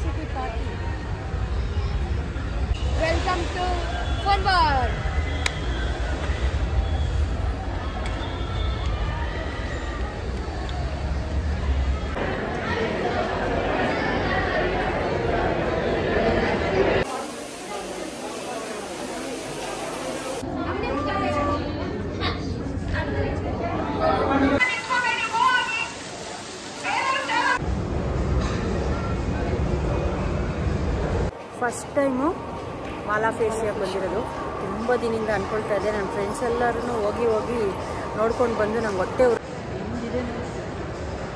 city party. Welcome to Fun Bar. First time ಮಾಲಾ ಫೇಶಿಯಾಗಿ ಬಂದಿರೋದು. ತುಂಬ ದಿನದಿಂದ ಅಂದ್ಕೊಳ್ತಾ ಇದ್ದೆ. ನನ್ನ ಫ್ರೆಂಡ್ಸ್ ಎಲ್ಲರೂ ಹೋಗಿ ನೋಡ್ಕೊಂಡು ಬಂದು ನಂಗೆ ಹೊಟ್ಟೆ ಹೆಂಗಿದೆ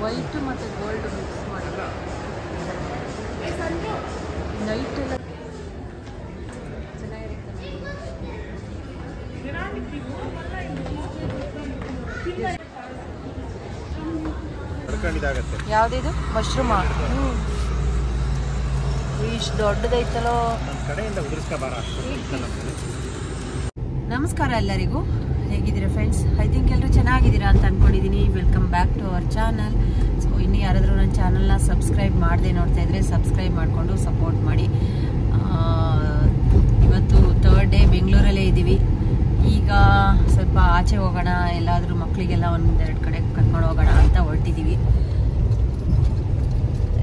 ವೈಟ್ ಮತ್ತು ಗೋಲ್ಡ್ ಮಿಕ್ಸ್ ಮಾಡೋದು ನೈಟ್ ಎಲ್ಲ ಚೆನ್ನಾಗಿರುತ್ತೆ. ಯಾವುದಿದು ಮಶ್ರೂಮಾ? ಇಷ್ಟು ದೊಡ್ಡದೈತಲ್ಲೋ. ನಮಸ್ಕಾರ ಎಲ್ಲರಿಗೂ, ಹೇಗಿದ್ದೀರಾ ಫ್ರೆಂಡ್ಸ್? ಐ ಥಿಂಕ್ ಎಲ್ಲರೂ ಚೆನ್ನಾಗಿದ್ದೀರಾ ಅಂತ ಅಂದ್ಕೊಂಡಿದ್ದೀನಿ. Welcome back to our channel. So ಇನ್ನು ಯಾರಾದರೂ ನನ್ನ ಚಾನಲ್ನ ಸಬ್ಸ್ಕ್ರೈಬ್ ಮಾಡದೆ ನೋಡ್ತಾ ಇದ್ದರೆ ಸಬ್ಸ್ಕ್ರೈಬ್ ಮಾಡಿಕೊಂಡು ಸಪೋರ್ಟ್ ಮಾಡಿ. ಇವತ್ತು ಥರ್ಡ್ ಡೇ ಬೆಂಗಳೂರಲ್ಲೇ ಇದ್ದೀವಿ. ಈಗ ಸ್ವಲ್ಪ ಆಚೆ ಹೋಗೋಣ, ಎಲ್ಲಾದರೂ ಮಕ್ಕಳಿಗೆಲ್ಲ ಒಂದೆರಡು ಕಡೆ ಕರ್ಕೊಂಡು ಹೋಗೋಣ ಅಂತ ಹೊರಟಿದ್ದೀವಿ.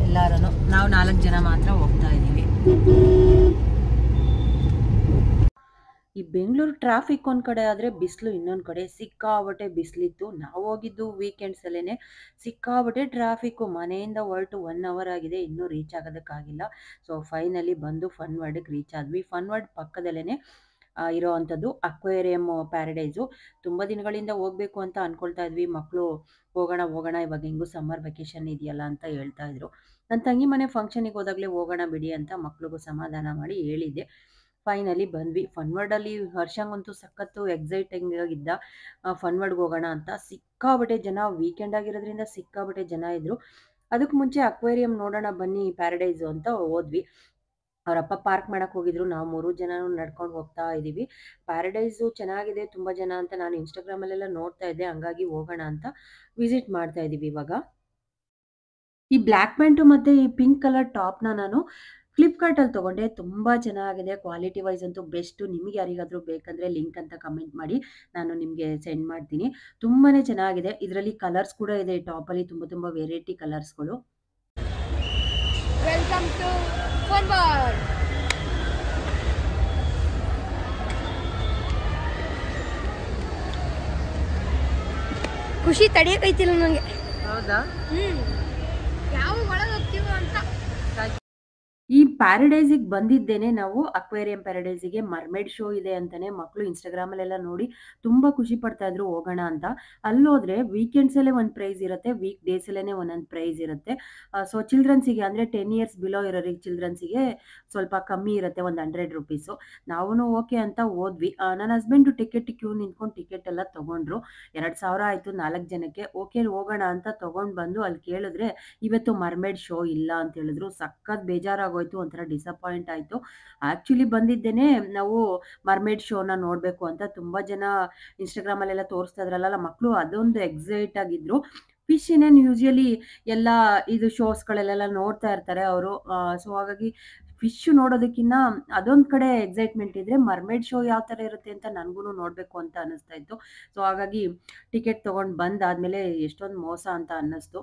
ಎಲ್ಲರೂ ನಾವು 4 ಜನ ಮಾತ್ರ ಹೋಗ್ತಾ ಇದ್ದೀವಿ. ಈ ಬೆಂಗಳೂರು ಟ್ರಾಫಿಕ್ ಒಂದು ಕಡೆ ಆದರೆ ಬಿಸಿಲು ಇನ್ನೊಂದು ಕಡೆ. ಸಿಕ್ಕಾಬಟ್ಟೆ ಬಿಸಿಲಿತ್ತು. ನಾವು ಹೋಗಿದ್ದು ವೀಕೆಂಡ್ಸಲ್ಲೇ. ಸಿಕ್ಕಾಬಟ್ಟೆ ಟ್ರಾಫಿಕ್ಕು. ಮನೆಯಿಂದ ಹೊರಟು 1 ಅವರ್ ಆಗಿದೆ, ಇನ್ನೂ ರೀಚ್ ಆಗೋದಕ್ಕಾಗಿಲ್ಲ. ಸೊ ಫೈನಲಿ ಬಂದು ಫನ್ ವರ್ಡ್ಗೆ ರೀಚ್ ಆದ್ವಿ. ಫನ್ ವರ್ಡ್ ಪಕ್ಕದಲ್ಲೇ ಇರೋ ಅಂಥದ್ದು ಅಕ್ವೇರಿಯಂ ಪ್ಯಾರಡೈಸು. ತುಂಬ ದಿನಗಳಿಂದ ಹೋಗಬೇಕು ಅಂತ ಅಂದ್ಕೊಳ್ತಾ ಇದ್ವಿ. ಮಕ್ಕಳು ಹೋಗೋಣ ಇವಾಗ ಹೆಂಗೂ ಸಮ್ಮರ್ ವೆಕೇಷನ್ ಇದೆಯಲ್ಲ ಅಂತ ಹೇಳ್ತಾ ಇದ್ರು. ನನ್ನ ತಂಗಿ ಮನೆ ಫಂಕ್ಷನಿಗೆ ಹೋದಾಗಲೇ ಹೋಗೋಣ ಬಿಡಿ ಅಂತ ಮಕ್ಳಿಗೂ ಸಮಾಧಾನ ಮಾಡಿ ಹೇಳಿದ್ದೆ. ಫೈನಲಿ ಬಂದ್ವಿ. ಫನ್ ವರ್ಡಲ್ಲಿ ವರ್ಷಂಗಂತೂ ಸಖತ್ತು ಎಕ್ಸೈಟಿಂಗ್ ಆಗಿದ್ದ. ಫನ್ ವರ್ಡ್ಗೆ ಹೋಗೋಣ ಅಂತ ಸಿಕ್ಕಾಬಟ್ಟೆ ಜನ. ವೀಕೆಂಡ್ ಆಗಿರೋದ್ರಿಂದ ಸಿಕ್ಕಾಬಟ್ಟೆ ಜನ ಇದ್ರು. ಅದಕ್ಕೆ ಮುಂಚೆ ಅಕ್ವೇರಿಯಂ ನೋಡೋಣ ಬನ್ನಿ ಪ್ಯಾರಡೈಸು ಅಂತ ಹೋದ್ವಿ. ಅವರಪ್ಪ ಪಾರ್ಕ್ ಮಾಡಕ್ಕೆ ಹೋಗಿದ್ರು. ನಾವು 3 ಜನ ನಡ್ಕೊಂಡು ಹೋಗ್ತಾ ಇದ್ದೀವಿ. ಪ್ಯಾರಡೈಸು ಚೆನ್ನಾಗಿದೆ ತುಂಬ ಜನ ಅಂತ ನಾನು ಇನ್ಸ್ಟಾಗ್ರಾಮಲ್ಲೆಲ್ಲ ನೋಡ್ತಾ ಇದ್ದೆ. ಹಂಗಾಗಿ ಹೋಗೋಣ ಅಂತ ವಿಸಿಟ್ ಮಾಡ್ತಾ ಇದ್ದೀವಿ ಇವಾಗ. ಈ ಬ್ಲ್ಯಾಕ್ ಪ್ಯಾಂಟು ಮತ್ತು ಈ ಪಿಂಕ್ ಕಲರ್ ಟಾಪ್ನ ನಾನು ಫ್ಲಿಪ್ಕಾರ್ಟಲ್ಲಿ ತೊಗೊಂಡೆ. ತುಂಬ ಚೆನ್ನಾಗಿದೆ. ಕ್ವಾಲಿಟಿ ವೈಸ್ ಅಂತೂ ಬೆಸ್ಟು. ನಿಮಗೆ ಯಾರಿಗಾದರೂ ಬೇಕಂದರೆ ಲಿಂಕ್ ಅಂತ ಕಮೆಂಟ್ ಮಾಡಿ, ನಾನು ನಿಮಗೆ ಸೆಂಡ್ ಮಾಡ್ತೀನಿ. ತುಂಬಾ ಚೆನ್ನಾಗಿದೆ. ಇದರಲ್ಲಿ ಕಲರ್ಸ್ ಕೂಡ ಇದೆ. ಈ ಟಾಪಲ್ಲಿ ತುಂಬ variety ಕಲರ್ಸ್ಗಳು. Welcome to Fun Bar. ಖುಷಿ ತಡೆಯಕೈತಿಲ್ಲ ನನಗೆ. ಹೌದಾ? ಯಾವ ಒಳಗೆ ಹೋಗ್ತೀವೋ ಅಂತ. ಈ ಪ್ಯಾರಡೈಸಿಗೆ ಬಂದಿದ್ದೇನೆ ನಾವು. ಅಕ್ವೇರಿಯಂ ಪ್ಯಾರಡೈಸಿಗೆ ಮರ್ಮೇಡ್ ಶೋ ಇದೆ ಅಂತಾನೆ ಮಕ್ಕಳು ಇನ್ಸ್ಟಾಗ್ರಾಮಲ್ಲೆಲ್ಲ ನೋಡಿ ತುಂಬ ಖುಷಿ ಪಡ್ತಾ ಇದ್ರು ಹೋಗೋಣ ಅಂತ. ಅಲ್ಲೋದ್ರೆ ವೀಕೆಂಡ್ಸಲ್ಲೇ ಒಂದು ಪ್ರೈಸ್ ಇರುತ್ತೆ, ವೀಕ್ ಡೇಸಲ್ಲೇ ಒಂದೊಂದು ಪ್ರೈಸ್ ಇರುತ್ತೆ. ಸೊ ಚಿಲ್ಡ್ರನ್ಸಿಗೆ ಅಂದರೆ 10 ಇಯರ್ಸ್ ಬಿಲೋ ಇರೋರಿಗೆ ಚಿಲ್ಡ್ರನ್ಸಿಗೆ ಸ್ವಲ್ಪ ಕಮ್ಮಿ ಇರುತ್ತೆ, ಒಂದು 100 ರುಪೀಸು. ನಾವು ಓಕೆ ಅಂತ ಹೋದ್ವಿ. ನನ್ನ ಹಸ್ಬೆಂಡು ಟಿಕೆಟ್ ಕ್ಯೂ ನಿಂತ್ಕೊಂಡು ಟಿಕೆಟ್ ಎಲ್ಲ ತೊಗೊಂಡ್ರು. 2000 ಆಯಿತು 4 ಜನಕ್ಕೆ. ಓಕೆ ಹೋಗೋಣ ಅಂತ ತೊಗೊಂಡು ಬಂದು ಅಲ್ಲಿ ಕೇಳಿದ್ರೆ ಇವತ್ತು ಮರ್ಮೇಡ್ ಶೋ ಇಲ್ಲ ಅಂತ ಹೇಳಿದ್ರು. ಸಖತ್ ಬೇಜಾರಾಗೋಯ್ತು, ಒಂಥರ ಡಿಸಪಾಯಿಂಟ್ ಆಯಿತು. ಆ್ಯಕ್ಚುಲಿ ಬಂದಿದ್ದೇನೆ ನಾವು ಮರ್ಮೇಡ್ ಶೋನ ನೋಡಬೇಕು ಅಂತ. ತುಂಬ ಜನ ಇನ್ಸ್ಟಾಗ್ರಾಮಲ್ಲೆಲ್ಲ ತೋರಿಸ್ತಾ ಇದ್ರಲ್ಲ ಮಕ್ಕಳು, ಅದೊಂದು ಎಕ್ಸೈಟ್ ಆಗಿದ್ರು. ಫಿಶ್ ಏನೇನು ಯೂಶ್ವಲಿ ಎಲ್ಲ ಇದು ಶೋಸ್ಗಳಲ್ಲೆಲ್ಲ ನೋಡ್ತಾ ಇರ್ತಾರೆ ಅವರು. ಸೊ ಹಾಗಾಗಿ ಫಿಶ್ ನೋಡೋದಕ್ಕಿಂತ ಅದೊಂದು ಕಡೆ ಎಕ್ಸೈಟ್ಮೆಂಟ್ ಇದ್ದರೆ ಮರ್ಮೇಡ್ ಶೋ ಯಾವ ಥರ ಇರುತ್ತೆ ಅಂತ ನನಗೂ ನೋಡಬೇಕು ಅಂತ ಅನ್ನಿಸ್ತಾ ಇತ್ತು. ಸೊ ಹಾಗಾಗಿ ಟಿಕೆಟ್ ತೊಗೊಂಡು ಬಂದಾದಮೇಲೆ ಎಷ್ಟೊಂದು ಮೋಸ ಅಂತ ಅನ್ನಿಸ್ತು.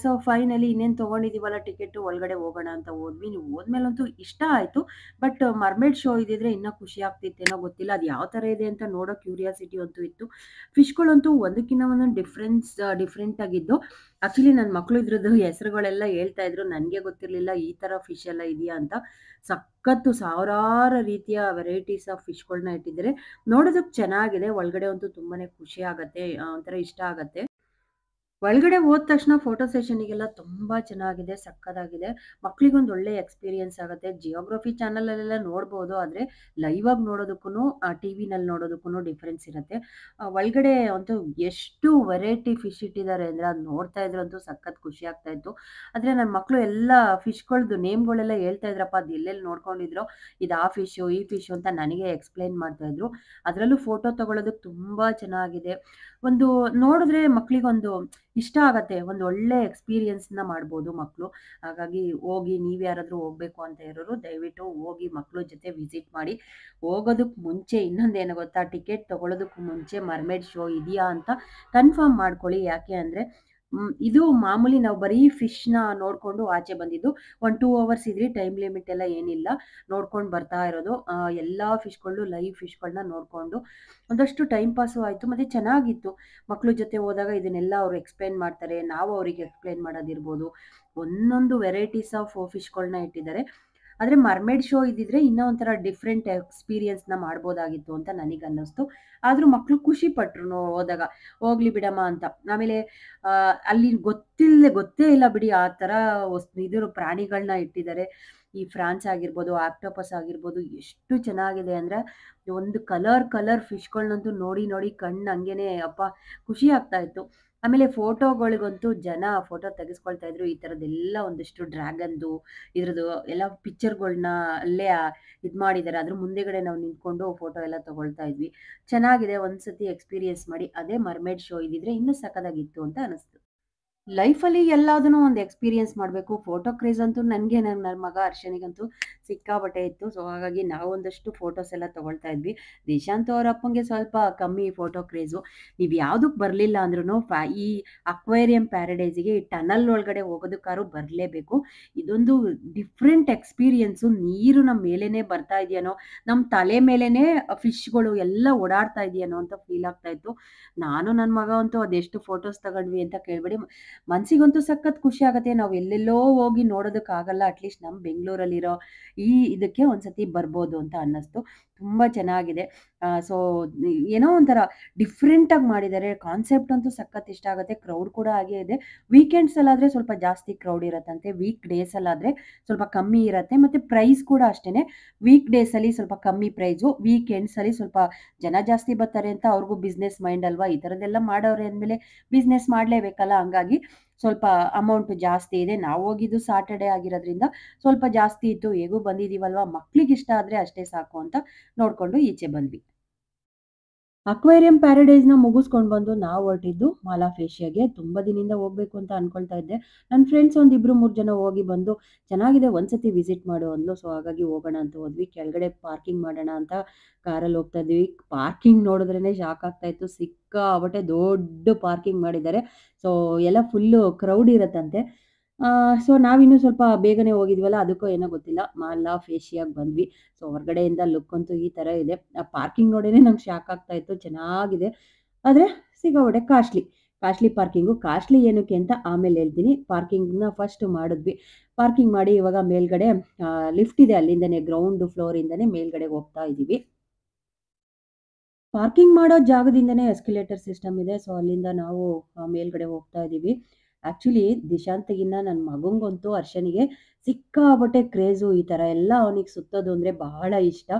ಸೊ ಫೈನಲಿ ಇನ್ನೇನು ತೊಗೊಂಡಿದ್ದೀವಲ್ಲ ಟಿಕೆಟು, ಒಳಗಡೆ ಹೋಗೋಣ ಅಂತ ಹೋದ್ವಿ. ನೀವು ಹೋದ್ಮೇಲಂತೂ ಇಷ್ಟ ಆಯಿತು. ಬಟ್ ಮರ್ಮೇಡ್ ಶೋ ಇದ್ದಿದ್ರೆ ಇನ್ನೂ ಖುಷಿ ಆಗ್ತಿತ್ತೇನೋ ಗೊತ್ತಿಲ್ಲ. ಅದು ಯಾವ ಥರ ಇದೆ ಅಂತ ನೋಡೋ ಕ್ಯೂರಿಯಾಸಿಟಿ ಅಂತೂ ಇತ್ತು. ಫಿಶ್ಗಳಂತೂ ಒಂದಕ್ಕಿಂತ ಒಂದೊಂದು ಡಿಫ್ರೆಂಟ್ ಆಗಿದ್ದು. ಆ್ಯಕ್ಚುಲಿ ನನ್ನ ಮಕ್ಕಳು ಇದ್ರದ್ದು ಹೆಸರುಗಳೆಲ್ಲ ಹೇಳ್ತಾ ಇದ್ರು. ನನಗೆ ಗೊತ್ತಿರಲಿಲ್ಲ ಈ ಥರ ಫಿಶ್ ಎಲ್ಲ ಇದೆಯಾ ಅಂತ. ಸಖತ್ತು ಸಾವಿರಾರು ರೀತಿಯ ವೆರೈಟೀಸ್ ಆಫ್ ಫಿಶ್ಗಳನ್ನ ಇಟ್ಟಿದ್ದಾರೆ. ನೋಡೋದಕ್ಕೆ ಚೆನ್ನಾಗಿದೆ. ಒಳಗಡೆ ಅಂತೂ ತುಂಬಾ ಖುಷಿ ಆಗುತ್ತೆ, ಒಂಥರ ಇಷ್ಟ ಆಗುತ್ತೆ. ಒಳಗಡೆ ಹೋದ ತಕ್ಷಣ ಫೋಟೋ ಸೆಷನಿಗೆಲ್ಲ ತುಂಬ ಚೆನ್ನಾಗಿದೆ, ಸಕ್ಕತ್ತಾಗಿದೆ. ಮಕ್ಕಳಿಗೊಂದು ಒಳ್ಳೆ ಎಕ್ಸ್ಪೀರಿಯನ್ಸ್ ಆಗುತ್ತೆ. ಜಿಯೋಗ್ರಫಿ ಚಾನಲಲ್ಲೆಲ್ಲ ನೋಡ್ಬೋದು, ಆದರೆ ಲೈವಾಗಿ ನೋಡೋದಕ್ಕೂ ಟಿ ವಿನಲ್ಲಿ ನೋಡೋದಕ್ಕೂ ಡಿಫ್ರೆನ್ಸ್ ಇರುತ್ತೆ. ಒಳಗಡೆ ಅಂತೂ ಎಷ್ಟು ವೆರೈಟಿ ಫಿಶ್ ಇಟ್ಟಿದ್ದಾರೆ ಅಂದರೆ ಅದು ನೋಡ್ತಾ ಇದ್ರಂತೂ ಸಖತ್ ಖುಷಿ ಆಗ್ತಾಯಿತ್ತು. ಆದರೆ ನನ್ನ ಮಕ್ಕಳು ಎಲ್ಲ ಫಿಶ್ಗಳದ್ದು ನೇಮ್ಗಳೆಲ್ಲ ಹೇಳ್ತಾ ಇದ್ರಪ್ಪ, ಅದು ಎಲ್ಲೆಲ್ಲಿ ನೋಡ್ಕೊಂಡಿದ್ರು, ಇದು ಆ ಫಿಶು ಈ ಫಿಶು ಅಂತ ನನಗೆ ಎಕ್ಸ್ಪ್ಲೈನ್ ಮಾಡ್ತಾಯಿದ್ರು. ಅದರಲ್ಲೂ ಫೋಟೋ ತೊಗೊಳೋದಕ್ಕೆ ತುಂಬ ಚೆನ್ನಾಗಿದೆ. ಒಂದು ನೋಡಿದ್ರೆ ಮಕ್ಕಳಿಗೊಂದು ಇಷ್ಟ ಆಗತ್ತೆ. ಒಂದು ಒಳ್ಳೆ ಎಕ್ಸ್‌ಪೀರಿಯನ್ಸ್‌ನ ಮಾಡ್ಬೋದು ಮಕ್ಕಳು. ಹಾಗಾಗಿ ಹೋಗಿ ನೀವು ಯಾರಾದರೂ ಹೋಗ್ಬೇಕು ಅಂತ ಇರೋರು ದಯವಿಟ್ಟು ಹೋಗಿ ಮಕ್ಕಳ ಜೊತೆ ವಿಸಿಟ್ ಮಾಡಿ. ಹೋಗೋದಕ್ಕೆ ಮುಂಚೆ ಇನ್ನೊಂದೇನು ಗೊತ್ತಾ? ಟಿಕೆಟ್ ತಗೊಳ್ಳೋದಕ್ಕೂ ಮುಂಚೆ ಮರ್ಮೇಡ್ ಶೋ ಇದೆಯಾ ಅಂತ ಕನ್ಫರ್ಮ್ ಮಾಡ್ಕೊಳ್ಳಿ. ಯಾಕೆ ಅಂದರೆ ಇದು ಮಾಮೂಲಿ ನಾವು ಬರೀ ಫಿಶ್‌ನ ನೋಡ್ಕೊಂಡು ಆಚೆ ಬಂದಿದ್ದು. 1, 2 ಅವರ್ಸ್ ಇದ್ರಿ, ಟೈಮ್ ಲಿಮಿಟ್ ಎಲ್ಲ ಏನಿಲ್ಲ. ನೋಡ್ಕೊಂಡು ಬರ್ತಾ ಇರೋದು. ಎಲ್ಲ ಫಿಶ್‌ಗಳು ಲೈವ್ ಫಿಶ್‌ಗಳನ್ನ ನೋಡ್ಕೊಂಡು ಒಂದಷ್ಟು ಟೈಮ್ ಪಾಸು ಆಯಿತು ಮತ್ತು ಚೆನ್ನಾಗಿತ್ತು. ಮಕ್ಳ ಜೊತೆ ಹೋದಾಗ ಇದನ್ನೆಲ್ಲ ಅವ್ರು ಎಕ್ಸ್‌ಪ್ಲೇನ್ ಮಾಡ್ತಾರೆ. ನಾವು ಅವರಿಗೆ ಎಕ್ಸ್‌ಪ್ಲೇನ್ ಮಾಡೋದಿರ್ಬೋದು. ಒಂದೊಂದು ವೆರೈಟೀಸ್ ಆಫ್ ಫಿಶ್‌ಗಳನ್ನ ಇಟ್ಟಿದ್ದಾರೆ. ಆದರೆ ಮರ್ಮೇಡ್ ಶೋ ಇದ್ದಿದ್ರೆ ಇನ್ನೂ ಒಂಥರ ಡಿಫ್ರೆಂಟ್ ಎಕ್ಸ್‌ಪೀರಿಯನ್ಸ್‌ನ ಮಾಡ್ಬೋದಾಗಿತ್ತು ಅಂತ ನನಗನ್ನಿಸ್ತು. ಆದರೂ ಮಕ್ಕಳು ಖುಷಿ ಪಟ್ರು ಹೋದಾಗ. ಹೋಗ್ಲಿ ಬಿಡಮ್ಮ ಅಂತ. ಆಮೇಲೆ ಅಲ್ಲಿ ಗೊತ್ತೇ ಇಲ್ಲ ಬಿಡಿ ಆ ಥರ ಪ್ರಾಣಿಗಳನ್ನ ಇಟ್ಟಿದ್ದಾರೆ. ಈ ಫ್ರಾನ್ಸ್ ಆಗಿರ್ಬೋದು, ಆಕ್ಟೋಪಸ್ ಆಗಿರ್ಬೋದು ಎಷ್ಟು ಚೆನ್ನಾಗಿದೆ ಅಂದರೆ ಒಂದು ಕಲರ್ ಫಿಶ್‌ಗಳನ್ನಂತೂ ನೋಡಿ ಕಣ್ಣು ಹಂಗೇನೆ ಅಬ್ಬಾ ಖುಷಿ ಆಗ್ತಾ ಇತ್ತು. ಆಮೇಲೆ ಫೋಟೋಗಳಿಗಂತೂ ಜನ ಫೋಟೋ ತೆಗೆಸ್ಕೊಳ್ತಾ ಇದ್ರು. ಈ ಥರದ್ದೆಲ್ಲ ಒಂದಷ್ಟು ಡ್ರ್ಯಾಗನ್‌ದು ಇದ್ರದ್ದು ಎಲ್ಲ ಪಿಕ್ಚರ್‌ಗಳ್ನ ಅಲ್ಲೇ ಇದು ಮಾಡಿದ್ದಾರೆ. ಅದ್ರ ಮುಂದೆಗಡೆ ನಾವು ನಿಂತ್ಕೊಂಡು ಫೋಟೋ ಎಲ್ಲ ತಗೊಳ್ತಾ ಇದ್ವಿ. ಚೆನ್ನಾಗಿದೆ. ಒಂದ್ಸತಿ ಎಕ್ಸ್‌ಪೀರಿಯನ್ಸ್ ಮಾಡಿ. ಅದೇ ಮರ್ಮೇಡ್ ಶೋ ಇದ್ದಿದ್ರೆ ಇನ್ನೂ ಸಖತ್ತಾಗಿತ್ತು ಅಂತ ಅನಿಸ್ತು. ಲೈಫಲ್ಲಿ ಎಲ್ಲದನ್ನೂ ಒಂದು ಎಕ್ಸ್‌ಪೀರಿಯನ್ಸ್ ಮಾಡಬೇಕು. ಫೋಟೋ ಕ್ರೇಜ್ ಅಂತೂ ನನಗೆ ನನ್ನ ಮಗ ಹರ್ಷನಿಗಂತೂ ಸಿಕ್ಕಾಪಟ್ಟೆ ಇತ್ತು. ಸೊ ಹಾಗಾಗಿ ನಾವು ಒಂದಷ್ಟು ಫೋಟೋಸ್ ಎಲ್ಲ ತಗೊಳ್ತಾ ಇದ್ವಿ. ದಿಶಾಂತ್ ಅವ್ರ ಅಪ್ಪಂಗೆ ಸ್ವಲ್ಪ ಕಮ್ಮಿ ಫೋಟೋ ಕ್ರೇಜು. ನೀವು ಯಾವುದಕ್ಕೆ ಬರಲಿಲ್ಲ ಅಂದ್ರೂ ಈ ಅಕ್ವೇರಿಯಂ ಪ್ಯಾರಡೈಸಿಗೆ ಈ ಟನಲ್ ಒಳಗಡೆ ಹೋಗೋದಕ್ಕಾದ್ರೂ ಬರಲೇಬೇಕು. ಇದೊಂದು ಡಿಫ್ರೆಂಟ್ ಎಕ್ಸ್‌ಪೀರಿಯನ್ಸು. ನೀರು ನಮ್ಮ ಮೇಲೇನೆ ಬರ್ತಾ ಇದೆಯೇನೋ, ನಮ್ಮ ತಲೆ ಮೇಲೇನೆ ಫಿಶ್‌ಗಳು ಎಲ್ಲ ಓಡಾಡ್ತಾ ಇದೆಯೇನೋ ಅಂತ ಫೀಲ್ ಆಗ್ತಾ ಇತ್ತು. ನಾನು ನನ್ನ ಮಗ ಅಂತೂ ಅದೆಷ್ಟು ಫೋಟೋಸ್ ತಗೊಂಡ್ವಿ ಅಂತ ಕೇಳಬೇಡಿ. ಮನಸ್ಸಿಗಂತೂ ಸಖತ್ ಖುಷಿ ಆಗುತ್ತೆ. ನಾವು ಎಲ್ಲೆಲ್ಲೋ ಹೋಗಿ ನೋಡೋದಕ್ಕಾಗಲ್ಲ. ಅಟ್ಲೀಸ್ಟ್ ನಮ್ಮ ಬೆಂಗಳೂರಲ್ಲಿರೋ ಇದಕ್ಕೆ ಒಂದ್ಸತಿ ಬರ್ಬೋದು ಅಂತ ಅನ್ನಿಸ್ತು. ತುಂಬ ಚೆನ್ನಾಗಿದೆ. ಸೊ ಏನೋ ಒಂಥರ ಡಿಫ್ರೆಂಟಾಗಿ ಮಾಡಿದ್ದಾರೆ. ಕಾನ್ಸೆಪ್ಟ್ ಅಂತೂ ಸಖತ್ ಇಷ್ಟ ಆಗುತ್ತೆ. ಕ್ರೌಡ್ ಕೂಡ ಹಾಗೇ ಇದೆ. ವೀಕೆಂಡ್ಸಲ್ಲಾದರೆ ಸ್ವಲ್ಪ ಜಾಸ್ತಿ ಕ್ರೌಡ್ ಇರತ್ತಂತೆ. ವೀಕ್ ಡೇಸಲ್ಲಾದರೆ ಸ್ವಲ್ಪ ಕಮ್ಮಿ ಇರುತ್ತೆ. ಮತ್ತು ಪ್ರೈಸ್ ಕೂಡ ಅಷ್ಟೇ. ವೀಕ್ ಡೇಸಲ್ಲಿ ಸ್ವಲ್ಪ ಕಮ್ಮಿ ಪ್ರೈಸು, ವೀಕೆಂಡ್ಸಲ್ಲಿ ಸ್ವಲ್ಪ ಜನ ಜಾಸ್ತಿ ಬರ್ತಾರೆ ಅಂತ ಅವ್ರಿಗೂ ಬಿಸ್ನೆಸ್ ಮೈಂಡ್ ಅಲ್ವಾ. ಈ ಥರದ್ದೆಲ್ಲ ಮಾಡೋರೆ ಅಂದಮೇಲೆ ಬಿಸ್ನೆಸ್ ಮಾಡಲೇಬೇಕಲ್ಲ. ಹಂಗಾಗಿ ಸ್ವಲ್ಪ ಅಮೌಂಟ್ ಜಾಸ್ತಿ ಇದೆ. ನಾವು ಹೋಗಿದ್ದು ಸಾಟರ್ಡೆ ಆಗಿರೋದ್ರಿಂದ ಸ್ವಲ್ಪ ಜಾಸ್ತಿ ಇತ್ತು. ಹೇಗೂ ಬಂದಿದ್ದೀವಲ್ವಾ, ಮಕ್ಳಿಗಿಷ್ಟ ಆದರೆ ಅಷ್ಟೇ ಸಾಕು ಅಂತ ನೋಡಿಕೊಂಡು ಈಚೆ ಬಂದ್ವಿ. ಅಕ್ವೇರಿಯಂ ಪ್ಯಾರಡೈಸ್‌ನ ಮುಗಿಸ್ಕೊಂಡು ಬಂದು ನಾವು ಹೊರಟಿದ್ದು ಮಾಲಾಫೇಶಿಯಾಗೆ. ತುಂಬ ದಿನದಿಂದ ಹೋಗಬೇಕು ಅಂತ ಅನ್ಕೊಳ್ತಾ ಇದ್ದೆ. ನನ್ನ ಫ್ರೆಂಡ್ಸ್ ಒಂದು 2-3 ಜನ ಹೋಗಿ ಬಂದು ಚೆನ್ನಾಗಿದೆ, ಒಂದ್ಸತಿ ವಿಸಿಟ್ ಮಾಡು ಅಂದ್ಲು. ಸೊ ಹಾಗಾಗಿ ಹೋಗೋಣ ಅಂತ ಹೋದ್ವಿ. ಕೆಳಗಡೆ ಪಾರ್ಕಿಂಗ್ ಮಾಡೋಣ ಅಂತ ಕಾರಲ್ಲಿ ಹೋಗ್ತಾ ಇದ್ವಿ. ಪಾರ್ಕಿಂಗ್ ನೋಡಿದ್ರೇ ಶಾಕ್ ಆಗ್ತಾ ಇತ್ತು. ಸಿಕ್ಕಾಪಟ್ಟೆ ದೊಡ್ಡ ಪಾರ್ಕಿಂಗ್ ಮಾಡಿದ್ದಾರೆ. ಸೊ ಎಲ್ಲ ಫುಲ್ಲು ಕ್ರೌಡ್ ಇರತ್ತಂತೆ. ಸೊ ನಾವಿನ್ನೂ ಸ್ವಲ್ಪ ಬೇಗನೆ ಹೋಗಿದ್ವಲ್ಲ, ಅದಕ್ಕೋ ಏನೋ ಗೊತ್ತಿಲ್ಲ ಮಾಲಾಫೇಶಿಯಾಗೆ ಬಂದ್ವಿ. ಸೊ ಹೊರಗಡೆಯಿಂದ ಲುಕ್ ಅಂತೂ ಈ ಥರ ಇದೆ. ಆ ಪಾರ್ಕಿಂಗ್ ನೋಡಿನೇ ನಂಗೆ ಶಾಕ್ ಆಗ್ತಾ ಇತ್ತು. ಚೆನ್ನಾಗಿದೆ, ಆದರೆ ಸಿಕ್ಕಾಪಟ್ಟೆ ಕಾಸ್ಟ್ಲಿ ಪಾರ್ಕಿಂಗು. ಕಾಸ್ಟ್ಲಿ ಏನಕ್ಕೆ ಅಂತ ಆಮೇಲೆ ಹೇಳ್ತೀನಿ. ಪಾರ್ಕಿಂಗ್ನ ಫಸ್ಟ್ ಮಾಡಿದ್ವಿ. ಪಾರ್ಕಿಂಗ್ ಮಾಡಿ ಇವಾಗ ಮೇಲ್ಗಡೆ ಲಿಫ್ಟ್ ಇದೆ, ಅಲ್ಲಿಂದನೇ ಗ್ರೌಂಡ್ ಫ್ಲೋರಿಂದನೇ ಮೇಲ್ಗಡೆ ಹೋಗ್ತಾ ಇದ್ದೀವಿ. ಪಾರ್ಕಿಂಗ್ ಮಾಡೋ ಜಾಗದಿಂದನೇ ಎಸ್ಕಲೇಟರ್ ಸಿಸ್ಟಮ್ ಇದೆ. ಸೊ ಅಲ್ಲಿಂದ ನಾವು ಮೇಲ್ಗಡೆ ಹೋಗ್ತಾ ಇದ್ದೀವಿ. ಆ್ಯಕ್ಚುಲಿ ದಿಶಾಂತ್‌ಗಿನ್ನ ನನ್ನ ಮಗಂಗಂತೂ ಹರ್ಷನಿಗೆ ಸಿಕ್ಕಾಪಟ್ಟೆ ಕ್ರೇಜು. ಈ ಥರ ಎಲ್ಲ ಅವನಿಗೆ ಸುತ್ತೋದು ಅಂದರೆ ಬಹಳ ಇಷ್ಟ.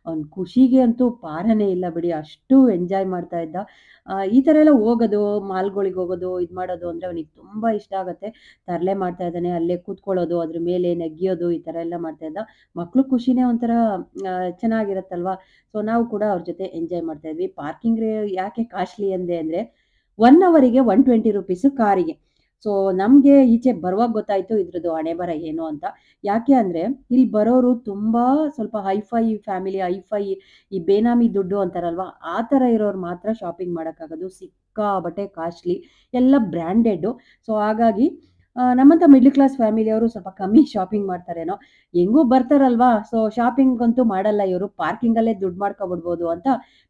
ಅವ್ನ ಖುಷಿಗೆ ಅಂತೂ ಪಾರನೇ ಇಲ್ಲ ಬಿಡಿ. ಅಷ್ಟು ಎಂಜಾಯ್ ಮಾಡ್ತಾ ಇದ್ದ. ಈ ಥರ ಎಲ್ಲ ಹೋಗೋದು, ಮಾಲ್ಗಳಿಗೆ ಹೋಗೋದು, ಇದು ಮಾಡೋದು ಅಂದರೆ ಅವನಿಗೆ ತುಂಬ ಇಷ್ಟ ಆಗುತ್ತೆ. ತರಲೆ ಮಾಡ್ತಾ ಇದ್ದಾನೆ. ಅಲ್ಲೇ ಕೂತ್ಕೊಳ್ಳೋದು, ಅದ್ರ ಮೇಲೆ ನೆಗೆಯೋದು, ಈ ಥರ ಎಲ್ಲ ಮಾಡ್ತಾ ಇದ್ದ. ಮಕ್ಳು ಖುಷಿನೇ ಒಂಥರ ಚೆನ್ನಾಗಿರುತ್ತಲ್ವಾ. ಸೊ ನಾವು ಕೂಡ ಅವ್ರ ಜೊತೆ ಎಂಜಾಯ್ ಮಾಡ್ತಾ ಇದ್ವಿ. ಪಾರ್ಕಿಂಗ್ ಯಾಕೆ ಕಾಸ್ಟ್ಲಿ ಅಂದೆ ಅಂದರೆ 1 ಅವರಿಗೆ 120 ರೂಪೀಸು ಕಾರಿಗೆ. ಸೊ ನಮಗೆ ಈಚೆ ಬರುವಾಗ ಗೊತ್ತಾಯಿತು ಇದ್ರದ್ದು ಹಣೆಬರ ಏನು ಅಂತ. ಯಾಕೆ ಅಂದರೆ ಇಲ್ಲಿ ಬರೋರು ತುಂಬ ಸ್ವಲ್ಪ ಹೈಫೈ ಫ್ಯಾಮಿಲಿ, ಹೈಫೈ ಈ ಬೇನಾಮಿ ದುಡ್ಡು ಅಂತಾರಲ್ವಾ, ಆ ಥರ ಇರೋರು ಮಾತ್ರ ಶಾಪಿಂಗ್ ಮಾಡೋಕ್ಕಾಗೋದು. ಸಿಕ್ಕಾಪಟ್ಟೆ ಕಾಸ್ಟ್ಲಿ, ಎಲ್ಲ ಬ್ರ್ಯಾಂಡೆಡ್ಡು. ಸೊ ಹಾಗಾಗಿ ನಮ್ಮಂಥ ಮಿಡ್ಲ್ ಕ್ಲಾಸ್ ಫ್ಯಾಮಿಲಿಯವರು ಸ್ವಲ್ಪ ಕಮ್ಮಿ ಶಾಪಿಂಗ್ ಮಾಡ್ತಾರೇನೋ. ಹೆಂಗೂ ಬರ್ತಾರಲ್ವಾ, ಸೊ ಶಾಪಿಂಗ್ ಅಂತೂ ಮಾಡಲ್ಲ ಇವರು. ಪಾರ್ಕಿಂಗಲ್ಲೇ ದುಡ್ಡು ಮಾಡ್ಕೊಬಿಡ್ಬೋದು ಅಂತ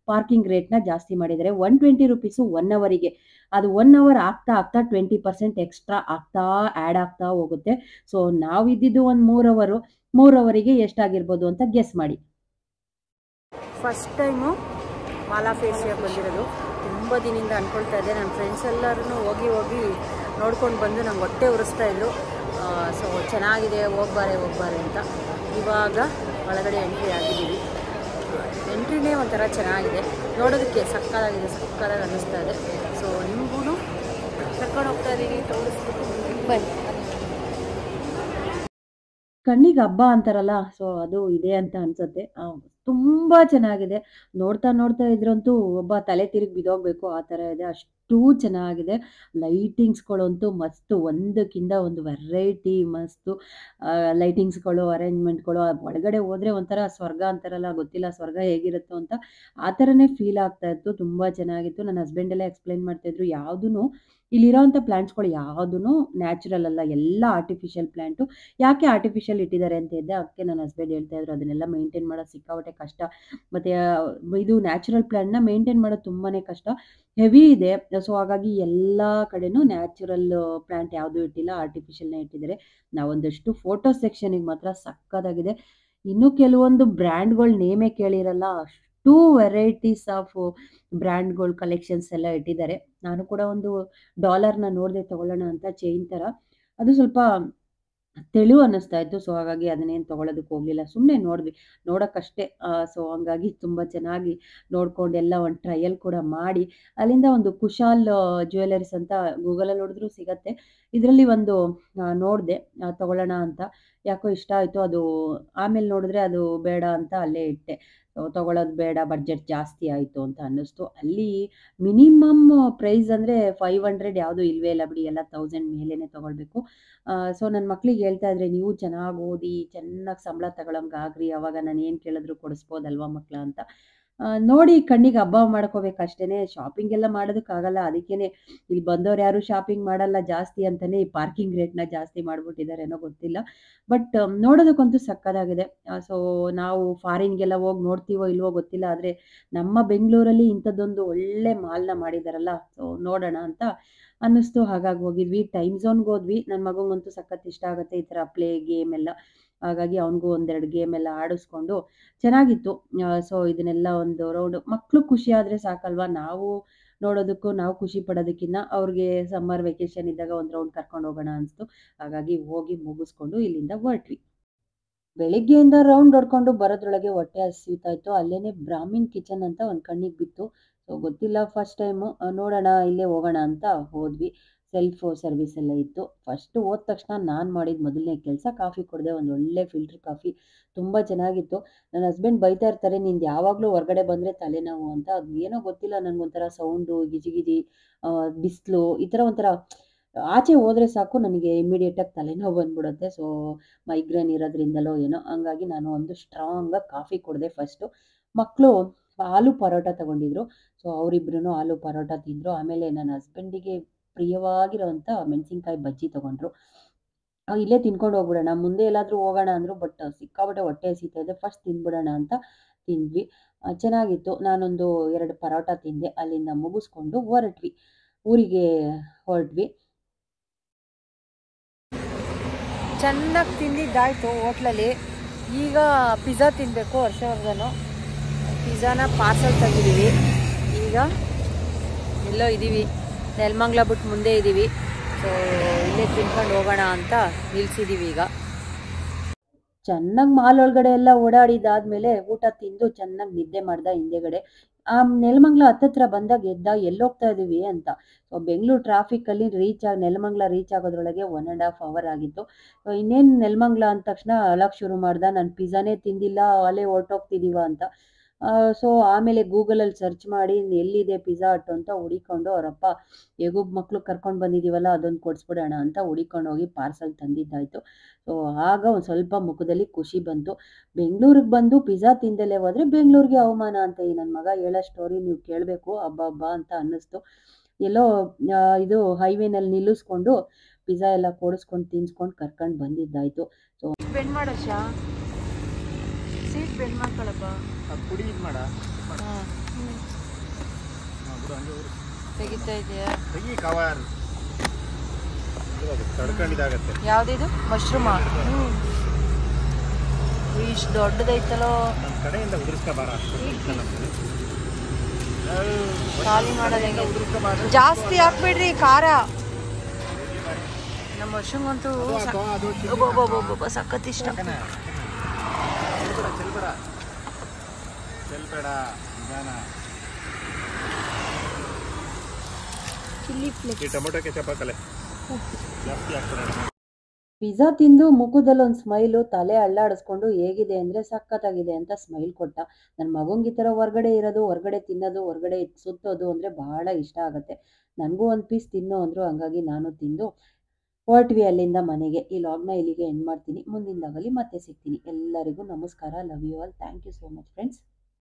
ಪಾರ್ಕಿಂಗ್ ರೇಟ್‌ನ ಜಾಸ್ತಿ ಮಾಡಿದ್ದಾರೆ. 120 ರೂಪೀಸು 1 ಅವರಿಗೆ. ಅದು 1 ಅವರ್ ಆಗ್ತಾ 20% ಎಕ್ಸ್ಟ್ರಾ ಆ್ಯಡ್ ಆಗ್ತಾ ಹೋಗುತ್ತೆ. ಸೊ ನಾವಿದ್ದಿದ್ದು ಒಂದು 3 ಅವರಿಗೆ ಎಷ್ಟಾಗಿರ್ಬೋದು ಅಂತ ಗೆಸ್ ಮಾಡಿ. ಫಸ್ಟ್ ಟೈಮು ಮಾಲಾಫೇಶಿಯಾಗೆ ಬಂದಿರೋದು. ತುಂಬ ದಿನದಿಂದ ಅಂದ್ಕೊಳ್ತಾ ಇದ್ದೆ. ನನ್ನ ಫ್ರೆಂಡ್ಸ್ ಎಲ್ಲರೂ ಹೋಗಿ ನೋಡ್ಕೊಂಡು ಬಂದು ನಂಗೆ ಹೊಟ್ಟೆ ಉರಿಸ್ತಾ ಇದ್ರು. ಸೊ ಚೆನ್ನಾಗಿದೆ, ಹೋಗ್ಬಾರೆ ಅಂತ. ಇವಾಗ ಒಳಗಡೆ ಎಂಟ್ರಿ ಆಗಿದ್ದೀವಿ. ಎಂಟ್ರಿನೇ ಒಂಥರ ಚೆನ್ನಾಗಿದೆ, ನೋಡೋದಕ್ಕೆ ಸಕ್ಕತ್ತಾಗಿ ಅನ್ನಿಸ್ತಾ ಇದೆ. ಸೊ ನಿಮಗೂ ಕರ್ಕೊಂಡು ಹೋಗ್ತಾ ಇದ್ದೀವಿ, ತೋರಿಸ್ಬಿಟ್ಟು ಬನ್ನಿ. ಕಣ್ಣಿಗೆ ಹಬ್ಬ ಅಂತಾರಲ್ಲ, ಸೊ ಅದು ಇದೆ ಅಂತ ಅನ್ಸುತ್ತೆ. ತುಂಬ ಚೆನ್ನಾಗಿದೆ. ನೋಡ್ತಾ ನೋಡ್ತಾ ಇದ್ರಂತೂ ಒಬ್ಬ ತಲೆ ತಿರುಗಿ ಬಿದ್ದೋಗ್ಬೇಕು ಆ ಥರ ಇದೆ. ಅಷ್ಟೂ ಚೆನ್ನಾಗಿದೆ. ಲೈಟಿಂಗ್ಸ್‌ಗಳಂತೂ ಮಸ್ತು. ಒಂದಕ್ಕಿಂತ ಒಂದು ವೆರೈಟಿ ಮಸ್ತು. ಲೈಟಿಂಗ್ಸ್‌ಗಳು, ಅರೇಂಜ್‌ಮೆಂಟ್‌ಗಳು ಒಳಗಡೆ ಹೋದ್ರೆ ಒಂಥರ ಸ್ವರ್ಗ ಅಂತಾರಲ್ಲ, ಗೊತ್ತಿಲ್ಲ ಸ್ವರ್ಗ ಹೇಗಿರುತ್ತೋ ಅಂತ. ಆ ಥರನೇ ಫೀಲ್ ಆಗ್ತಾ ಇತ್ತು. ತುಂಬ ಚೆನ್ನಾಗಿತ್ತು. ನನ್ನ ಹಸ್ಬೆಂಡ್ ಎಲ್ಲ ಎಕ್ಸ್‌ಪ್ಲೇನ್ ಮಾಡ್ತಾಯಿದ್ರು. ಯಾವುದೂನು ಇಲ್ಲಿರೋಂಥ ಪ್ಲಾಂಟ್ಸ್‌ಗಳು ಯಾವುದೂನು ನ್ಯಾಚುರಲ್ ಅಲ್ಲ. ಎಲ್ಲ ಆರ್ಟಿಫಿಷಿಯಲ್ ಪ್ಲಾಂಟು. ಯಾಕೆ ಆರ್ಟಿಫಿಷಿಯಲ್ ಇಟ್ಟಿದ್ದಾರೆ ಅಂತ ಇದ್ದೆ. ಅದಕ್ಕೆ ನನ್ನ ಹಸ್ಬೆಂಡ್ ಹೇಳ್ತಾ ಇದ್ರು, ಅದನ್ನೆಲ್ಲ ಮೇಂಟೈನ್ ಮಾಡೋದು ಸಿಕ್ಕಾಪಟ್ಟೆ ಕಷ್ಟ. ಮತ್ತೆ ಇದು ನ್ಯಾಚುರಲ್ ಪ್ಲಾಂಟ್‌ನ ಮೇಂಟೈನ್ ಮಾಡೋದು ತುಂಬಾನೇ ಕಷ್ಟ. ಹೆವಿ ಇದೆ. ಸೊ ಹಾಗಾಗಿ ಎಲ್ಲಾ ಕಡೆನೂ ನ್ಯಾಚುರಲ್ ಪ್ಲಾಂಟ್ ಯಾವ್ದು ಇಟ್ಟಿಲ್ಲ. ಆರ್ಟಿಫಿಷಿಯಲ್‌ನೇ ಇಟ್ಟಿದ್ದಾರೆ. ನಾವೊಂದಷ್ಟು ಫೋಟೋ ಸೆಕ್ಷನ್‌ಗೆ ಮಾತ್ರ ಸಕ್ಕತ್ತಾಗಿದೆ. ಇನ್ನು ಕೆಲವೊಂದು ಬ್ರ್ಯಾಂಡ್‌ಗಳ ನೇಮೇ ಕೇಳಿರಲ್ಲ. ಅಷ್ಟು ವೆರೈಟೀಸ್ ಆಫ್ ಬ್ರ್ಯಾಂಡ್‌ಗಳ ಕಲೆಕ್ಷನ್ಸ್ ಎಲ್ಲ ಇಟ್ಟಿದ್ದಾರೆ. ನಾನು ಕೂಡ ಒಂದು ಡಾಲರ್‌ನ ನೋಡ್ದೆ ತಗೊಳ್ಳೋಣ ಅಂತ ಚೈನ್ ತರ. ಅದು ಸ್ವಲ್ಪ ತೆಳು ಅನ್ನಿಸ್ತಾ ಇತ್ತು. ಸೊ ಹಾಗಾಗಿ ಅದನ್ನೇನು ತಗೊಳ್ಳೋದಕ್ಕೆ ಹೋಗ್ಲಿಲ್ಲ. ಸುಮ್ನೆ ನೋಡಿದ್ವಿ. ನೋಡಕ್ಕಷ್ಟೇ. ಸೊ ಹಂಗಾಗಿ ತುಂಬಾ ಚೆನ್ನಾಗಿ ನೋಡ್ಕೊಂಡು ಎಲ್ಲ ಒಂದು ಟ್ರಯಲ್ ಕೂಡ ಮಾಡಿ, ಅಲ್ಲಿಂದ ಒಂದು ಕುಶಾಲ್ ಜ್ಯುವೆಲರೀಸ್ ಅಂತ ಗೂಗಲಲ್ಲಿ ಹೊಡೆದ್ರು ಸಿಗತ್ತೆ. ಇದರಲ್ಲಿ ಒಂದು ನೋಡಿದೆ ತಗೊಳ್ಳೋಣ ಅಂತ. ಯಾಕೋ ಇಷ್ಟ ಆಯ್ತು. ಅದು ಆಮೇಲೆ ನೋಡಿದ್ರೆ ಅದು ಬೇಡ ಅಂತ ಅಲ್ಲೇ ಇಟ್ಟೆ. ತಗೊಳ್ಳೋದು ಬೇಡ, ಬಡ್ಜೆಟ್ ಜಾಸ್ತಿ ಆಯ್ತು ಅಂತ ಅನ್ನಿಸ್ತು. ಅಲ್ಲಿ ಮಿನಿಮಮ್ ಪ್ರೈಸ್ ಅಂದ್ರೆ 500 ಯಾವುದು ಇಲ್ವೇ ಇಲ್ಲ ಬಿಡಿ. ಎಲ್ಲ 1000 ಮೇಲೇನೆ ತಗೊಳ್ಬೇಕು. ಸೊ ನನ್ನ ಮಕ್ಳಿಗೆ ಹೇಳ್ತಾ ಇದ್ರೆ, "ನೀವು ಚೆನ್ನಾಗಿ ಓದಿ, ಚೆನ್ನಾಗಿ ಸಂಬಳ ತಗೊಳಂಗೆ ಆಗ್ರಿ. ಅವಾಗ ನಾನು ಏನು ಕೇಳಿದ್ರು ಕೊಡಿಸ್ಬೋದಲ್ವಾ ಮಕ್ಳ" ಅಂತ. ನೋಡಿ ಕಣ್ಣಿಗೆ ಹಬ್ಬ ಮಾಡ್ಕೋಬೇಕಷ್ಟೇನೆ. ಶಾಪಿಂಗ್ ಎಲ್ಲ ಮಾಡೋದಕ್ಕಾಗಲ್ಲ. ಅದಕ್ಕೇನೆ ಇಲ್ಲಿ ಬಂದವ್ರು ಯಾರು ಶಾಪಿಂಗ್ ಮಾಡಲ್ಲ ಜಾಸ್ತಿ ಅಂತಾನೆ ಈ ಪಾರ್ಕಿಂಗ್ ರೇಟ್‌ನ ಜಾಸ್ತಿ ಮಾಡ್ಬಿಟ್ಟಿದಾರೇನೋ ಗೊತ್ತಿಲ್ಲ. ಬಟ್ ನೋಡೋದಕ್ಕಂತೂ ಸಕ್ಕತ್ತಾಗಿದೆ. ಸೊ ನಾವು ಫಾರಿನ್‌ಗೆಲ್ಲ ಹೋಗಿ ನೋಡ್ತೀವೋ ಇಲ್ವೋ ಗೊತ್ತಿಲ್ಲ. ಆದ್ರೆ ನಮ್ಮ ಬೆಂಗಳೂರಲ್ಲಿ ಇಂಥದ್ದೊಂದು ಒಳ್ಳೆ ಮಾಲ್‌ನ ಮಾಡಿದಾರಲ್ಲ. ಸೊ ನೋಡೋಣ ಅಂತ ಅನ್ನಿಸ್ತು. ಹಾಗಾಗಿ ಹೋಗಿದ್ವಿ. ಟೈಮ್ ಝೋನ್‌ಗೆ ಹೋದ್ವಿ. ನನ್ನ ಮಗಂಗಂತೂ ಸಖತ್ ಇಷ್ಟ ಆಗುತ್ತೆ ಈ ಥರ ಪ್ಲೇ ಗೇಮ್ ಎಲ್ಲ. ಹಾಗಾಗಿ ಅವನಿಗೂ ಒಂದೆರಡು ಗೇಮ್ ಎಲ್ಲ ಆಡಿಸ್ಕೊಂಡು ಚೆನ್ನಾಗಿತ್ತು. ಸೊ ಇದನ್ನೆಲ್ಲ ಒಂದು ರೌಂಡು ಮಕ್ಳು ಖುಷಿ ಆದ್ರೆ ಸಾಕಲ್ವಾ? ನಾವು ನೋಡೋದಕ್ಕೂ, ನಾವು ಖುಷಿ ಪಡೋದಕ್ಕಿನ್ನ ಅವ್ರಿಗೆ ಸಮ್ಮರ್ ವೆಕೇಷನ್ ಇದ್ದಾಗ ಒಂದು ರೌಂಡ್ ಕರ್ಕೊಂಡು ಹೋಗೋಣ ಅನ್ಸ್ತು. ಹಾಗಾಗಿ ಹೋಗಿ ಮುಗಿಸ್ಕೊಂಡು ಇಲ್ಲಿಂದ ಹೊರಟ್ವಿ. ಬೆಳಿಗ್ಗೆಯಿಂದ ರೌಂಡ್ ಹೊಡ್ಕೊಂಡು ಬರೋದ್ರೊಳಗೆ ಹೊಟ್ಟೆ ಹಸಿತಾ ಇತ್ತು. ಅಲ್ಲೇನೆ ಬ್ರಾಹ್ಮಿನ್ ಕಿಚನ್ ಅಂತ ಒಂದು ಕಣ್ಣಿಗೆ ಬಿತ್ತು. ಸೊ ಗೊತ್ತಿಲ್ಲ ಫಸ್ಟ್ ಟೈಮು. ನೋಡೋಣ ಇಲ್ಲೇ ಹೋಗೋಣ ಅಂತ ಹೋದ್ವಿ. ಸೆಲ್ಫ್ ಸರ್ವಿಸ್ ಎಲ್ಲ ಇತ್ತು. ಫಸ್ಟ್ ಹೋದ ತಕ್ಷಣ ನಾನು ಮಾಡಿದ ಮೊದಲನೇ ಕೆಲಸ ಕಾಫಿ ಕುಡ್ದೆ. ಒಂದು ಒಳ್ಳೆ ಫಿಲ್ಟರ್ ಕಾಫಿ. ತುಂಬ ಚೆನ್ನಾಗಿತ್ತು. ನನ್ನ ಹಸ್ಬೆಂಡ್ ಬೈತಾ ಇರ್ತಾರೆ, "ನಿಂದು ಯಾವಾಗಲೂ ಹೊರಗಡೆ ಬಂದರೆ ತಲೆನೋವು" ಅಂತ. ಅದು ಏನೋ ಗೊತ್ತಿಲ್ಲ ನನಗೊಂಥರ ಸೌಂಡು, ಗಿಜಿ ಬಿಸಿಲು ಈ ಥರ ಒಂಥರ ಆಚೆ ಹೋದ್ರೆ ಸಾಕು ನನಗೆ ಇಮ್ಮಿಡಿಯೇಟಾಗಿ ತಲೆನೋವು ಬಂದ್ಬಿಡುತ್ತೆ. ಸೊ ಮೈಗ್ರೇನ್ ಇರೋದ್ರಿಂದಲೋ ಏನೋ ಹಂಗಾಗಿ ನಾನು ಒಂದು ಸ್ಟ್ರಾಂಗಾಗಿ ಕಾಫಿ ಕುಡ್ದೆ ಫಸ್ಟು. ಮಕ್ಕಳು ಆಲೂ ಪರೋಟ ತಗೊಂಡಿದ್ರು. ಸೊ ಅವರಿಬ್ರೂ ಆಲೂ ಪರೋಟ ತಿಂದರು. ಆಮೇಲೆ ನನ್ನ ಹಸ್ಬೆಂಡಿಗೆ ಪ್ರಿಯವಾಗಿರೋಂಥ ಮೆಣಸಿನ್ಕಾಯಿ ಬಜ್ಜಿ ತಗೊಂಡ್ರು. ಇಲ್ಲೇ ತಿನ್ಕೊಂಡು ಹೋಗ್ಬಿಡೋಣ, ಮುಂದೆ ಎಲ್ಲಾದರೂ ಹೋಗೋಣ ಅಂದರು. ಬಟ್ ಸಿಕ್ಕಾಪಟ್ಟೆ ಹೊಟ್ಟೆ ಹಸಿತಾ ಇದೆ. ಫಸ್ಟ್ ತಿಂದ್ಬಿಡೋಣ ಅಂತ ತಿಂದ್ವಿ. ಚೆನ್ನಾಗಿತ್ತು. ನಾನೊಂದು 2 ಪರೋಟ ತಿಂದೆ. ಅಲ್ಲಿಂದ ಮುಗಿಸ್ಕೊಂಡು ಹೊರಟ್ವಿ. ಊರಿಗೆ ಹೊರಟ್ವಿ. ಚೆನ್ನಾಗಿ ತಿಂದಿದ್ದಾಯ್ತು ಹೋಟ್ಲಲ್ಲಿ. ಈಗ ಪಿಜ್ಜಾ ತಿನ್ನಬೇಕು. ಹರ್ಷವರ್ಧನು ಪಿಜ್ಜಾನ ಪಾರ್ಸಲ್ ತೆಗಿದ್ದೀವಿ. ಈಗ ಎಲ್ಲೋ ಇದ್ದೀವಿ, ನೆಲಮಂಗಲ ಬಿಟ್ಟು ಮುಂದೆ ಇದ್ದೀವಿ. ಸೊ ಇಲ್ಲೇ ತಿನ್ಕೊಂಡು ಹೋಗೋಣ ಅಂತ ನಿಲ್ಸಿದ್ದೀವಿ ಈಗ. ಚೆನ್ನಾಗಿ ಮಾಲ್ ಒಳಗಡೆ ಎಲ್ಲ ಓಡಾಡಿದಾದ್ಮೇಲೆ ಊಟ ತಿಂದು ಚೆನ್ನಾಗಿ ನಿದ್ದೆ ಮಾಡ್ದ ಹಿಂದೆಗಡೆ. ನೆಲಮಂಗಲ ಹತ್ತತ್ರ ಬಂದಾಗ ಎದ್ದ ಎಲ್ಲೋಗ್ತಾ ಇದೀವಿ ಅಂತ. ಸೊ ಬೆಂಗಳೂರು ಟ್ರಾಫಿಕಲ್ಲಿ ನೆಲಮಂಗಲ ರೀಚ್ ಆಗೋದ್ರೊಳಗೆ 1½ ಅವರ್ ಆಗಿತ್ತು. ಇನ್ನೇನು ನೆಲಮಂಗಲ ಅಂದ ತಕ್ಷಣ ಅಳಕ್ಕೆ ಶುರು ಮಾಡ್ದ. ನಾನು ಪಿಜ್ಜಾನೇ ತಿಂದಿಲ್ಲ, ಅಲ್ಲೇ ಹೊರ್ಟೋಗ್ತಿದೀವ ಅಂತ. ಸೊ ಆಮೇಲೆ ಗೂಗಲಲ್ಲಿ ಸರ್ಚ್ ಮಾಡಿ ಎಲ್ಲಿದೆ ಪಿಜ್ಜಾ ಹಟ್ ಅಂತ ಹುಡಿಕೊಂಡು, ಅವರಪ್ಪ ಹೇಗೂ ಮಕ್ಳು ಕರ್ಕೊಂಡು ಬಂದಿದ್ದೀವಲ್ಲ ಅದೊಂದು ಕೊಡಿಸ್ಬಿಡೋಣ ಅಂತ ಹುಡಿಕೊಂಡು ಹೋಗಿ ಪಾರ್ಸಲ್ ತಂದಿದ್ದಾಯಿತು. ಸೊ ಆಗ ಒಂದು ಸ್ವಲ್ಪ ಮುಖದಲ್ಲಿ ಖುಷಿ ಬಂತು. ಬೆಂಗಳೂರಿಗೆ ಬಂದು ಪಿಜ್ಜಾ ತಿಂದಲೇ ಹೋದರೆ ಬೆಂಗಳೂರಿಗೆ ಅವಮಾನ ಅಂತ ಈ ನನ್ನ ಮಗ ಹೇಳೋ ಸ್ಟೋರಿ ನೀವು ಕೇಳಬೇಕು. ಅಬ್ಬಬ್ಬಾ ಅಂತ ಅನ್ನಿಸ್ತು. ಎಲ್ಲೋ ಇದು ಹೈವೇನಲ್ಲಿ ನಿಲ್ಲಿಸ್ಕೊಂಡು ಪಿಜ್ಜಾ ಎಲ್ಲ ಕೊಡಿಸ್ಕೊಂಡು ತಿನ್ಸ್ಕೊಂಡು ಕರ್ಕೊಂಡು ಬಂದಿದ್ದಾಯಿತು. ಸೊ ಬೆಂಡ್ ಮಾಡೋಶ ಸೀಟ್ ಬೆಂಡ್ ಮಾಡ್ಕೊಳಪ್ಪ. ಪುಡಿ ಇದು ಮಾಡ ತೆಗಿತಾ ಇದೆಯಾ? ತೆಗಿ ಕವರ್ ತಡ್ಕೊಂಡಿದ್ದಾಗತ್ತೆ. ಯಾವುದಿದು ಮಶ್ರೂಮ? ಇಷ್ಟು ದೊಡ್ಡದೈತಲೋ. ನಮ್ಮ ಕಡೆಯಿಂದ ಉದುರಿಸ್ಕೋಬಾರ. ಖಾಲಿ ಮಾಡೋದು ಹೆಂಗೆ? ಜಾಸ್ತಿ ಹಾಕ್ಬಿಡ್ರಿ ಖಾರ. ನಮ್ಮ ಮಶ್ರೂಮಂತೂ ಸಖತ್ ಇಷ್ಟ. ಚೆಲ್ಬೇಡ ನಿಧಾನ. Chilli flakes. ಈ ಟೊಮೊಟೊ ಕೆಚಪ್ ಹಾಕಲೆ ಜಾಸ್ತಿ ಹಾಕ್ಬೇಡ. ಪಿಜ್ಜಾ ತಿಂದು ಮುಖದಲ್ಲಿ ಒಂದು ಸ್ಮೈಲು, ತಲೆ ಅಲ್ಲಾಡಿಸ್ಕೊಂಡು ಹೇಗಿದೆ ಅಂದರೆ ಸಖತ್ತಾಗಿದೆ ಅಂತ ಸ್ಮೈಲ್ ಕೊಟ್ಟ. ನನ್ನ ಮಗಂಗೆ ಈ ಥರ ಹೊರ್ಗಡೆ ಇರೋದು, ಹೊರ್ಗಡೆ ತಿನ್ನೋದು, ಹೊರ್ಗಡೆ ಸುತ್ತೋದು ಅಂದರೆ ಬಹಳ ಇಷ್ಟ ಆಗುತ್ತೆ. ನನಗೂ ಒಂದು ಪೀಸ್ ತಿನ್ನು ಅಂದರು, ಹಂಗಾಗಿ ನಾನು ತಿಂದು ಹೊರಟ್ವಿ ಅಲ್ಲಿಂದ ಮನೆಗೆ. ಈ ಲಾಗ್ನ ಇಲ್ಲಿಗೆ ಎಂಡ್ ಮಾಡ್ತೀನಿ. ಮುಂದಿನದಾಗಲಿ ಮತ್ತೆ ಸಿಗ್ತೀನಿ. ಎಲ್ಲರಿಗೂ ನಮಸ್ಕಾರ. Love you all. Thank you so much friends.